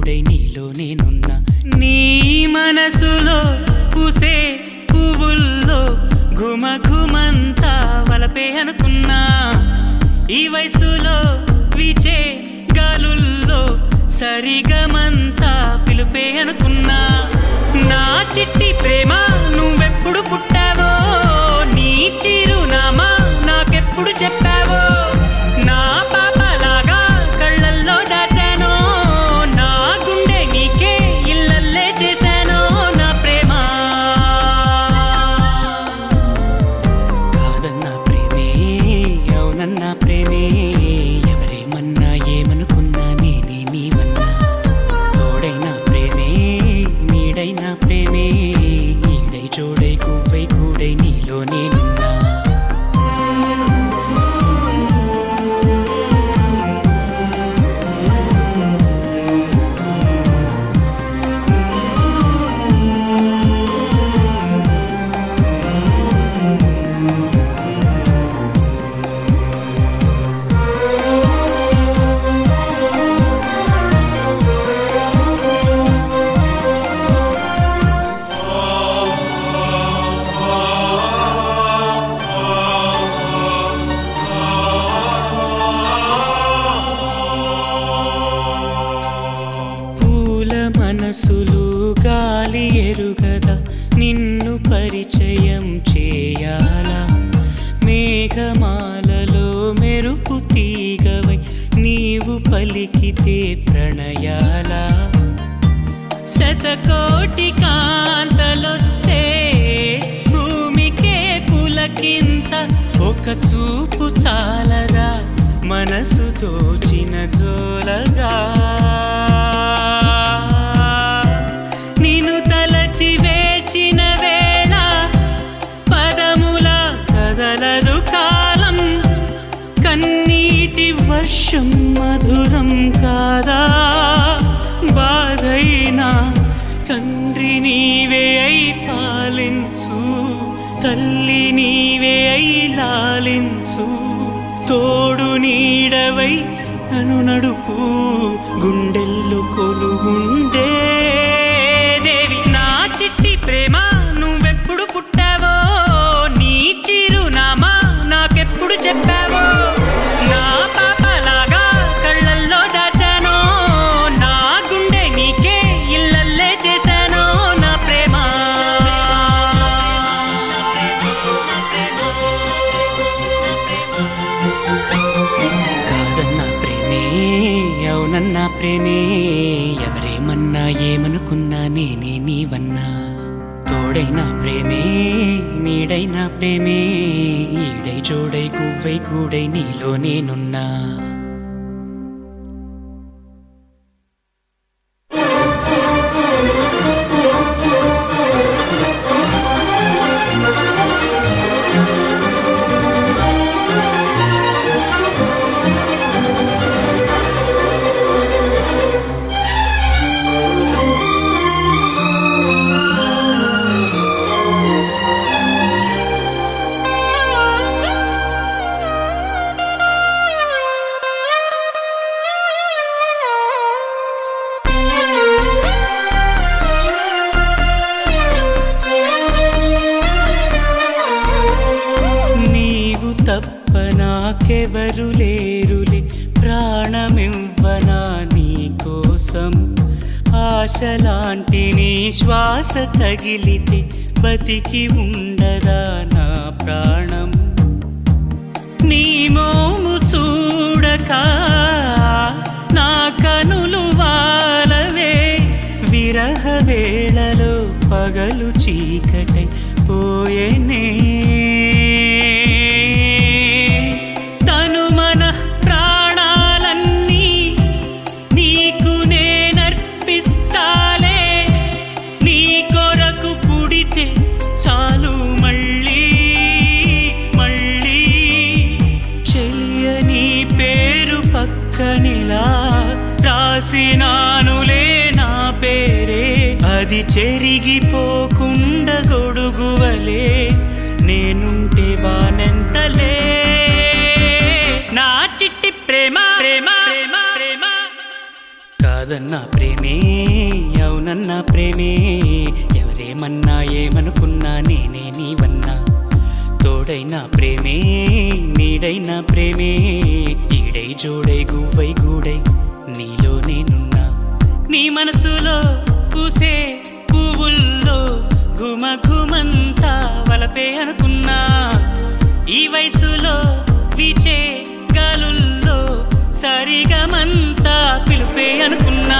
కూడై నీలో నేనున్నా. నీ మనసులో పూసే పువ్వుల్లో ఘుమ ఘుమంతా వలపే అనుకున్నా. ఈ వయసులో వీచే గాలుల్లో సరిగమంతా పిలుపే అనుకున్నా. నా చిట్టి ప్రేమ నువ్వెప్పుడు పుట్టావో, నీ చిరునామా నాకెప్పుడు చెప్పావో. నా పాపలాగా కళ్ళల్లో దాచానో, నా గుండె నీకే ఇళ్ళల్లే చేశానో. నా ప్రేమ కాదన్న ప్రేమే, అవునన్న ప్రేమే. ఎవరేమన్నా ఏమనుకున్నా నేనే నీవన్నా. తోడైన ప్రేమే, నీడైన ప్రేమే. ఈడై చూడై గువ్వై కూడై నీలో నేనున్నా. మనసులు గాలి ఎరుగదా, నిన్ను పరిచయం చేయాలా. మేఘమాలలో మెరుపు తీగవై నీవు పలికితే ప్రణయాలా. శతకోటి కాంతలొస్తే భూమికే పులకింత. ఒక చూపు చాలదా మనసు దోచిన జోలగా. వేచిన వేళ పదముల కదలదు కాలం. కన్నీటి వర్షం మధురం కాదా. బాధైనా తండ్రి నీవే అయి పాలించు, తల్లి నీవే అయి లాలించు. తోడు నీడవై నన్ను నడుపు, గుండెల్లో కొలువుండే దేవి. నా చిట్టి ప్రేమ నువ్వెప్పుడు పుట్టావో, నీ చిరునామా నాకెప్పుడు చెప్పావో. నా పాపలాగా కళ్ళల్లో దాచానో, నా గుండె నీకే ఇళ్ళల్లే చేశానో. నా ప్రేమ కాదన్న ప్రేమే, అవునన్న ప్రేమే. ఎవరేమన్నా ఏమనుకున్నా నేనే నీవన్నా. తోడైన ప్రేమే, నీడైన ప్రేమే. ఈడై చూడై గువ్వై కూడై నీలో నేనున్నా. తప్ప నాకెవరు లేరులే, ప్రాణమివ్వనా నీ కోసం. ఆశలాంటి నీ శ్వాస తగిలితే బతికి ఉండదా నా ప్రాణం. నీ మోము చూడక నా కనులు వాలవే. విరహ వేళలో పగలు చీకటై పోయేనే. పక్కనిలా రాసినానులే నా పేరే, అది చెరిగిపోకుండా గొడుగువలే నేనుంటే వానెంతలే. నా చిట్టి ప్రేమ ప్రేమ ప్రేమ ప్రేమ కాదన్నా ప్రేమే అవునన్నా ప్రేమే ఎవరేమన్నా ఏమనుకున్నా నేనే నీవన్నా తోడైనా ప్రేమే నీడైనా ప్రేమే ఈడై జోడై గువ్వై గూడై నీలో నేనున్నా నీ మనసులో పూసే పువ్వుల్లో ఘుమ ఘుమంతా వలపే అనుకున్నా ఈ వయసులో వీచే గాలుల్లో సరిగమంతా పిలుపే అనుకున్నా